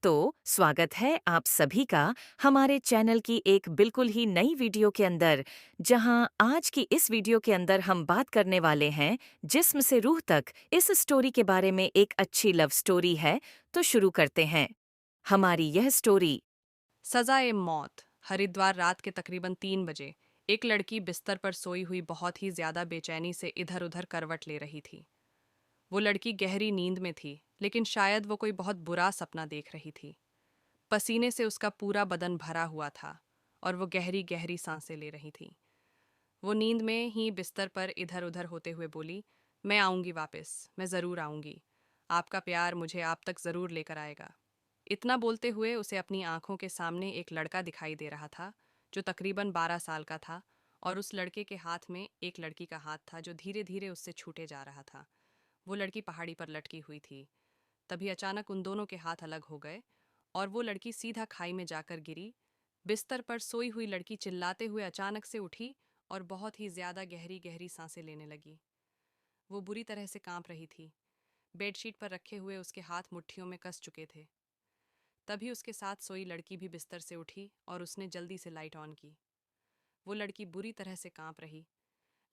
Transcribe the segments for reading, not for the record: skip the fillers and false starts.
दोस्तों, स्वागत है आप सभी का हमारे चैनल की एक बिल्कुल ही नई वीडियो के अंदर, जहां आज की इस वीडियो के अंदर हम बात करने वाले हैं जिस्म से रूह तक इस स्टोरी के बारे में। एक अच्छी लव स्टोरी है, तो शुरू करते हैं हमारी यह स्टोरी। सजाए मौत। हरिद्वार रात के तकरीबन 3 बजे एक लड़की बिस्तर पर सोई हुई बहुत ही ज्यादा बेचैनी से इधर उधर करवट ले रही थी। वो लड़की गहरी नींद में थी, लेकिन शायद वो कोई बहुत बुरा सपना देख रही थी। पसीने से उसका पूरा बदन भरा हुआ था और वो गहरी गहरी सांसें ले रही थी। वो नींद में ही बिस्तर पर इधर उधर होते हुए बोली, मैं आऊंगी वापस, मैं जरूर आऊंगी। आपका प्यार मुझे आप तक जरूर लेकर आएगा। इतना बोलते हुए उसे अपनी आंखों के सामने एक लड़का दिखाई दे रहा था, जो तकरीबन 12 साल का था, और उस लड़के के हाथ में एक लड़की का हाथ था जो धीरे धीरे उससे छूटे जा रहा था। वो लड़की पहाड़ी पर लटकी हुई थी। तभी अचानक उन दोनों के हाथ अलग हो गए और वो लड़की सीधा खाई में जाकर गिरी। बिस्तर पर सोई हुई लड़की चिल्लाते हुए अचानक से उठी और बहुत ही ज्यादा गहरी गहरी सांसें लेने लगी। वो बुरी तरह से कांप रही थी। बेडशीट पर रखे हुए उसके हाथ मुट्ठियों में कस चुके थे। तभी उसके साथ सोई लड़की भी बिस्तर से उठी और उसने जल्दी से लाइट ऑन की। वो लड़की बुरी तरह से कांप रही।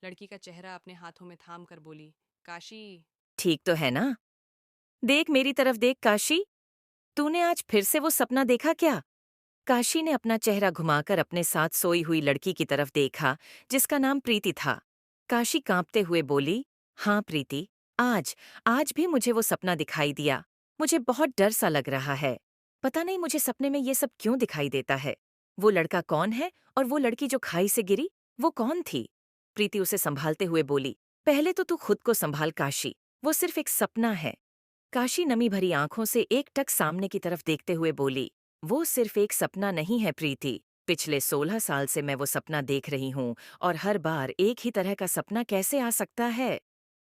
लड़की का चेहरा अपने हाथों में थाम कर बोली, काशी। ठीक तो है ना? देख मेरी तरफ देख काशी, तूने आज फिर से वो सपना देखा क्या? काशी ने अपना चेहरा घुमाकर अपने साथ सोई हुई लड़की की तरफ देखा, जिसका नाम प्रीति था। काशी कांपते हुए बोली, हाँ प्रीति, आज आज भी मुझे वो सपना दिखाई दिया। मुझे बहुत डर सा लग रहा है। पता नहीं मुझे सपने में ये सब क्यों दिखाई देता है। वो लड़का कौन है और वो लड़की जो खाई से गिरी, वो कौन थी? प्रीति उसे संभालते हुए बोली, पहले तो तू खुद को संभाल काशी, वो सिर्फ एक सपना है। काशी नमी भरी आंखों से एकटक सामने की तरफ देखते हुए बोली, वो सिर्फ एक सपना नहीं है प्रीति। पिछले 16 साल से मैं वो सपना देख रही हूँ, और हर बार एक ही तरह का सपना कैसे आ सकता है?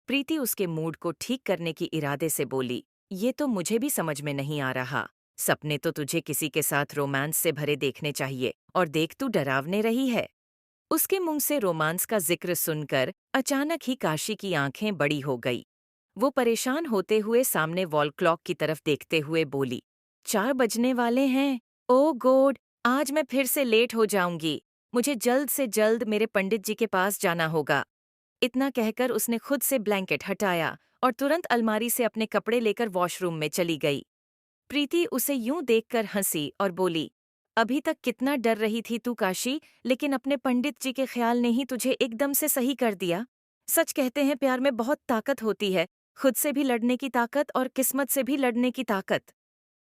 प्रीति उसके मूड को ठीक करने की इरादे से बोली, ये तो मुझे भी समझ में नहीं आ रहा। सपने तो तुझे किसी के साथ रोमांस से भरे देखने चाहिए, और देख तू डरावने रही है। उसके मुंह से रोमांस का जिक्र सुनकर अचानक ही काशी की आंखें बड़ी हो गई। वो परेशान होते हुए सामने वॉल क्लॉक की तरफ देखते हुए बोली, 4 बजने वाले हैं। ओ गॉड, आज मैं फिर से लेट हो जाऊंगी। मुझे जल्द से जल्द मेरे पंडित जी के पास जाना होगा। इतना कहकर उसने खुद से ब्लैंकेट हटाया और तुरंत अलमारी से अपने कपड़े लेकर वॉशरूम में चली गई। प्रीति उसे यूं देखकर हंसी और बोली, अभी तक कितना डर रही थी तू काशी, लेकिन अपने पंडित जी के ख्याल ने ही तुझे एकदम से सही कर दिया। सच कहते हैं प्यार में बहुत ताकत होती है, खुद से भी लड़ने की ताकत और किस्मत से भी लड़ने की ताकत।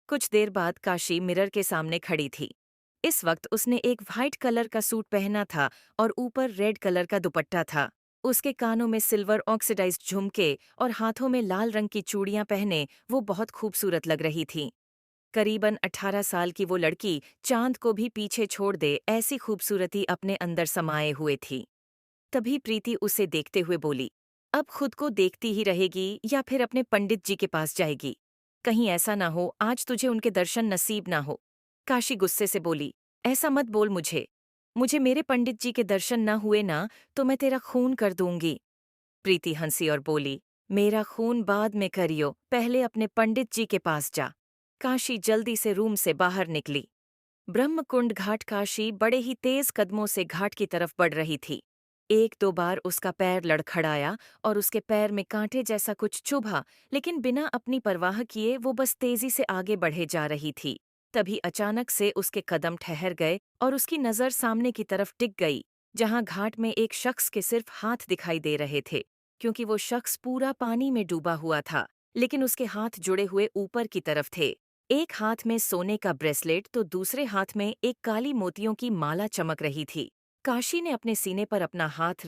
कुछ देर बाद काशी मिरर के सामने खड़ी थी। इस वक्त उसने एक वाइट कलर का सूट पहना था और ऊपर रेड कलर का दुपट्टा था। उसके कानों में सिल्वर ऑक्सीडाइज्ड झुमके और हाथों में लाल रंग की चूड़ियां पहने वो बहुत खूबसूरत लग रही थी। करीबन 18 साल की वो लड़की चांद को भी पीछे छोड़ दे ऐसी खूबसूरती अपने अंदर समाये हुए थी। तभी प्रीति उसे देखते हुए बोली, अब खुद को देखती ही रहेगी या फिर अपने पंडित जी के पास जाएगी? कहीं ऐसा ना हो आज तुझे उनके दर्शन नसीब ना हो। काशी गुस्से से बोली, ऐसा मत बोल मुझे। मुझे मेरे पंडित जी के दर्शन ना हुए ना, तो मैं तेरा खून कर दूंगी। प्रीति हंसी और बोली, मेरा खून बाद में करियो, पहले अपने पंडित जी के पास जा। काशी जल्दी से रूम से बाहर निकली। ब्रह्मकुंड घाट काशी बड़े ही तेज कदमों से घाट की तरफ बढ़ रही थी। एक दो बार उसका पैर लड़खड़ाया और उसके पैर में कांटे जैसा कुछ चुभा, लेकिन बिना अपनी परवाह किए वो बस तेजी से आगे बढ़े जा रही थी। तभी अचानक से उसके कदम ठहर गए और उसकी नजर सामने की तरफ टिक गई, जहां घाट में एक शख्स के सिर्फ हाथ दिखाई दे रहे थे, क्योंकि वो शख्स पूरा पानी में डूबा हुआ था, लेकिन उसके हाथ जुड़े हुए ऊपर की तरफ थे। एक हाथ में सोने का ब्रेसलेट तो दूसरे हाथ में एक काली मोतियों की माला चमक रही थी। काशी ने अपने सीने पर अपना हाथ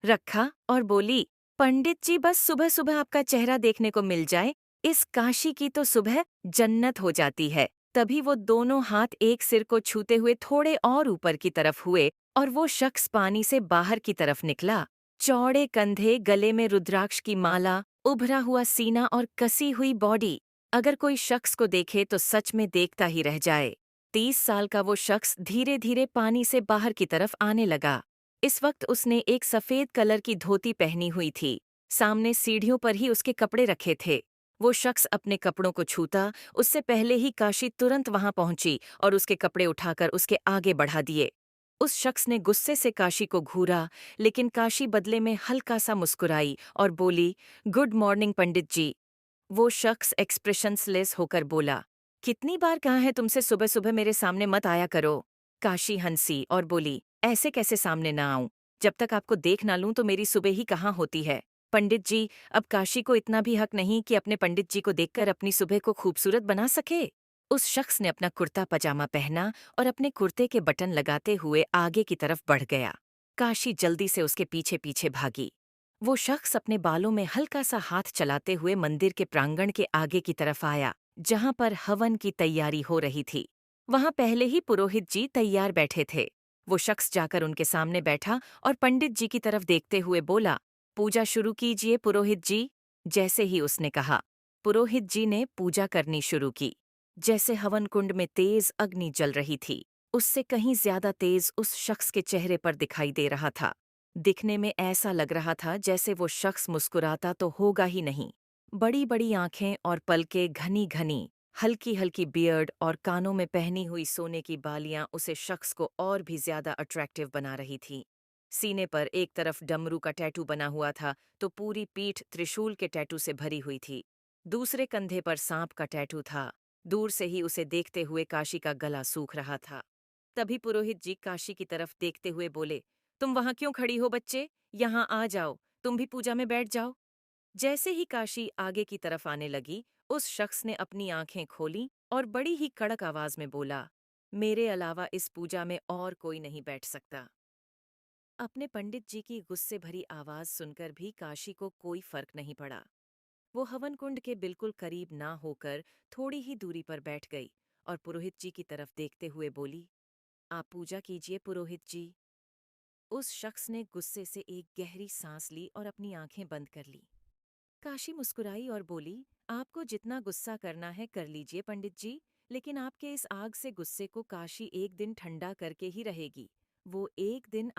रखा और बोली, पंडित जी बस सुबह सुबह आपका चेहरा देखने को मिल जाए, इस काशी की तो सुबह जन्नत हो जाती है। तभी वो दोनों हाथ एक सिर को छूते हुए थोड़े और ऊपर की तरफ हुए और वो शख्स पानी से बाहर की तरफ निकला। चौड़े कंधे, गले में रुद्राक्ष की माला, उभरा हुआ सीना और कसी हुई बॉडी। अगर कोई शख्स को देखे तो सच में देखता ही रह जाए। 30 साल का वो शख्स धीरे धीरे पानी से बाहर की तरफ आने लगा। इस वक्त उसने एक सफेद कलर की धोती पहनी हुई थी। सामने सीढ़ियों पर ही उसके कपड़े रखे थे। वो शख्स अपने कपड़ों को छूता उससे पहले ही काशी तुरंत वहां पहुंची और उसके कपड़े उठाकर उसके आगे बढ़ा दिए। उस शख्स ने गुस्से से काशी को घूरा, लेकिन काशी बदले में हल्का सा मुस्कुराई और बोली, गुड मॉर्निंग पंडित जी। वो शख्स एक्सप्रेशंसलेस होकर बोला, कितनी बार कहा है तुमसे सुबह सुबह मेरे सामने मत आया करो। काशी हंसी और बोली, ऐसे कैसे सामने ना आऊं? जब तक आपको देख ना लूं तो मेरी सुबह ही कहाँ होती है। पंडित जी, अब काशी को इतना भी हक नहीं कि अपने पंडित जी को देखकर अपनी सुबह को खूबसूरत बना सके। उस शख्स ने अपना कुर्ता पजामा पहना और अपने कुर्ते के बटन लगाते हुए आगे की तरफ बढ़ गया। काशी जल्दी से उसके पीछे पीछे भागी। वो शख्स अपने बालों में हल्का सा हाथ चलाते हुए मंदिर के प्रांगण के आगे की तरफ आया, जहां पर हवन की तैयारी हो रही थी। वहां पहले ही पुरोहित जी तैयार बैठे थे। वो शख्स जाकर उनके सामने बैठा और पंडित जी की तरफ देखते हुए बोला, पूजा शुरू कीजिए पुरोहित जी। जैसे ही उसने कहा, पुरोहित जी ने पूजा करनी शुरू की। जैसे हवन कुंड में तेज अग्नि जल रही थी, उससे कहीं ज्यादा तेज उस शख्स के चेहरे पर दिखाई दे रहा था। दिखने में ऐसा लग रहा था जैसे वो शख्स मुस्कुराता तो होगा ही नहीं। बड़ी बड़ी आंखें और पलकें घनी घनी, हल्की हल्की बियर्ड और कानों में पहनी हुई सोने की बालियां उसे शख्स को और भी ज्यादा अट्रैक्टिव बना रही थी। सीने पर एक तरफ डमरू का टैटू बना हुआ था तो पूरी पीठ त्रिशूल के टैटू से भरी हुई थी। दूसरे कंधे पर सांप का टैटू था। दूर से ही उसे देखते हुए काशी का गला सूख रहा था। तभी पुरोहित जी काशी की तरफ देखते हुए बोले, तुम वहां क्यों खड़ी हो बच्चे? यहाँ आ जाओ, तुम भी पूजा में बैठ जाओ। जैसे ही काशी आगे की तरफ आने लगी, उस शख्स ने अपनी आंखें खोलीं और बड़ी ही कड़क आवाज में बोला, मेरे अलावा इस पूजा में और कोई नहीं बैठ सकता। अपने पंडित जी की गुस्से भरी आवाज सुनकर भी काशी को कोई फर्क नहीं पड़ा। वो हवन कुंड के बिल्कुल करीब ना होकर थोड़ी ही दूरी पर बैठ गई और पुरोहित जी की तरफ देखते हुए बोली, आप पूजा कीजिए पुरोहित जी। उस शख्स ने गुस्से से एक गहरी सांस ली और अपनी आंखें बंद कर ली। काशी मुस्कुराई और बोली, आपको जितना गुस्सा करना है कर लीजिए पंडित जी, लेकिन आपके इस आग से गुस्से को काशी एक दिन ठंडा करके ही रहेगी। वो एक दिन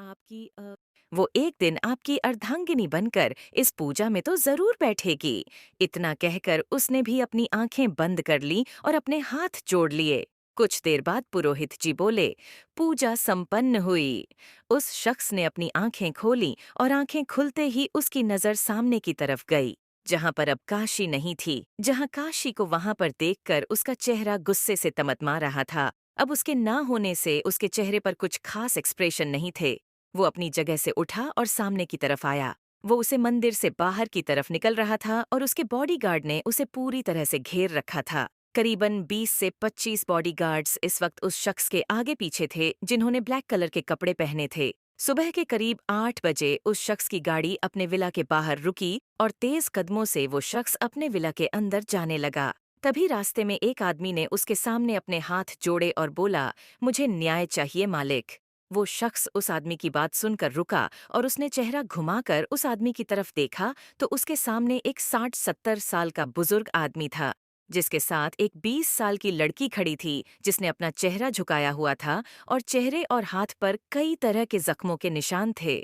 आपकी अर्धांगिनी बनकर इस पूजा में तो जरूर बैठेगी। इतना कहकर उसने भी अपनी आंखें बंद कर ली और अपने हाथ जोड़ लिए। कुछ देर बाद पुरोहित जी बोले, पूजा संपन्न हुई। उस शख्स ने अपनी आंखें खोलीं और आंखें खुलते ही उसकी नजर सामने की तरफ गई, जहां पर अब काशी नहीं थी। जहां काशी को वहां पर देखकर उसका चेहरा गुस्से से तमतमा रहा था। अब उसके ना होने से उसके चेहरे पर कुछ खास एक्सप्रेशन नहीं थे। वो अपनी जगह से उठा और सामने की तरफ आया। वो उसे मंदिर से बाहर की तरफ निकल रहा था और उसके बॉडीगार्ड ने उसे पूरी तरह से घेर रखा था। करीबन 20 से 25 बॉडीगार्ड्स इस वक्त उस शख्स के आगे पीछे थे, जिन्होंने ब्लैक कलर के कपड़े पहने थे। सुबह के करीब 8 बजे उस शख्स की गाड़ी अपने विला के बाहर रुकी और तेज कदमों से वो शख्स अपने विला के अंदर जाने लगा। तभी रास्ते में एक आदमी ने उसके सामने अपने हाथ जोड़े और बोला, मुझे न्याय चाहिए मालिक। वो शख्स उस आदमी की बात सुनकर रुका और उसने चेहरा घुमाकर उस आदमी की तरफ देखा तो उसके सामने एक 60-70 साल का बुजुर्ग आदमी था, जिसके साथ एक 20 साल की लड़की खड़ी थी, जिसने अपना चेहरा झुकाया हुआ था और चेहरे और हाथ पर कई तरह के जख्मों के निशान थे।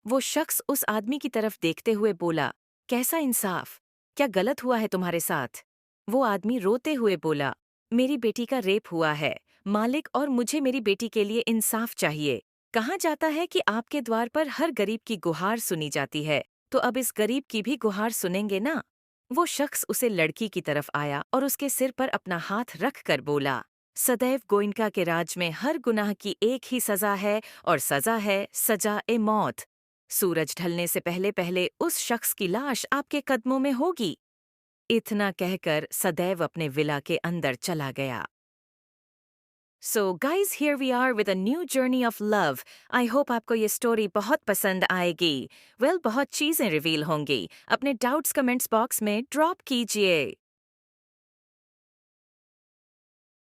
वो शख्स उस आदमी की तरफ देखते हुए बोला, कैसा इंसाफ? क्या गलत हुआ है तुम्हारे साथ? वो आदमी रोते हुए बोला, मेरी बेटी का रेप हुआ है मालिक, और मुझे मेरी बेटी के लिए इंसाफ चाहिए। कहा जाता है कि आपके द्वार पर हर गरीब की गुहार सुनी जाती है, तो अब इस गरीब की भी गुहार सुनेंगे ना? वो शख्स उसे लड़की की तरफ आया और उसके सिर पर अपना हाथ रख कर बोला, सदैव गोइंका के राज में हर गुनाह की एक ही सजा है और सजा है सजा ए मौत। सूरज ढलने से पहले पहले उस शख्स की लाश आपके कदमों में होगी। इतना कहकर सदैव अपने विला के अंदर चला गया। So guys, here we are with a new journey of love. I hope आपको ये स्टोरी बहुत पसंद आएगी। बहुत चीजें रिवील होंगी। अपने डाउट्स कमेंट्स बॉक्स में ड्रॉप कीजिए।